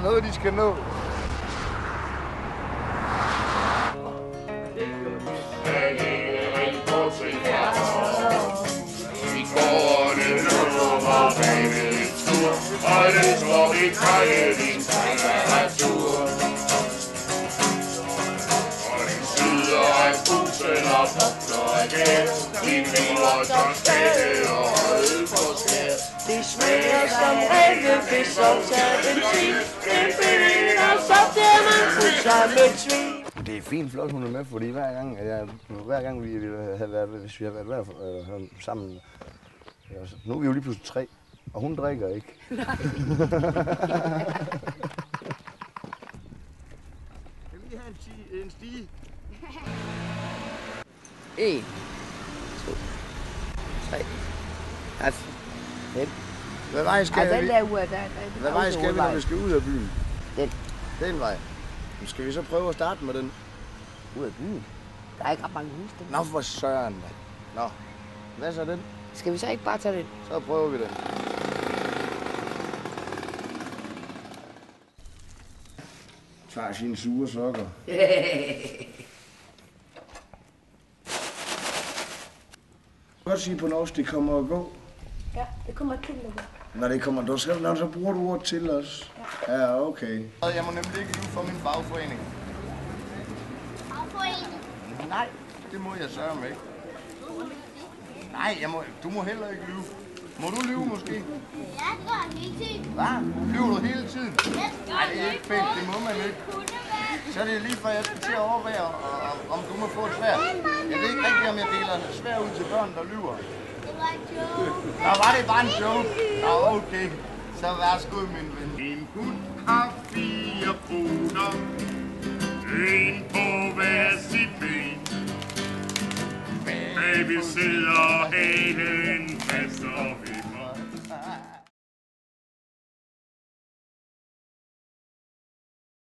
der noget, de skal nå. Vi går den løber bagved en tur, og den slår vi krejle din temperatur. Og den sidder af bussen og bugter igen, de kniver som spætte og røde på skær. De smager som rene fisk og serpentin, det finder så der man krydser med svin. Det er fint flot, hun er med, fordi hver gang vi har været, hvis vi har været sammen, nu er vi jo lige pludselig 3, og hun drikker ikke. Jeg vil lige have en stige. 1, 2, 3, 5. Hvad vej skal vi? Hvad vej skal vi, når vi skal ud af byen? Den vej. Skal vi så prøve at starte med den? Ud af byen? Der er ikke ret mange huse. Nå, for søren, mand. Nå, hvad så den? Skal vi så ikke bare tage den? Så prøver vi det. Tager sine sure sokker. Godt sige på norsk, det kommer at gå. Ja, det kommer til at gå. Når det kommer, når så bruger du ord til os. Ja, okay. Jeg må nemlig ikke lyve for min fagforening. Fagforening? Nej, det må jeg sørge med ikke. Nej, du må heller ikke lyve. Må du lyve måske? Ja, det gør jeg hele tiden. Hvad? Lyver du hele tiden? Nej, det er ikke pænt, det må man ikke. Så er det lige før jeg skal til at overveje, om du må få et svær. Jeg ved ikke rigtig, om jeg deler svær ud til børn, der lyver. Det var en joke. Nå, var det bare en joke? Nå, okay. Så værsgo, min ven. En hund har 4 poter, en på hver sit ben. Baby sidder hagen fast og ved.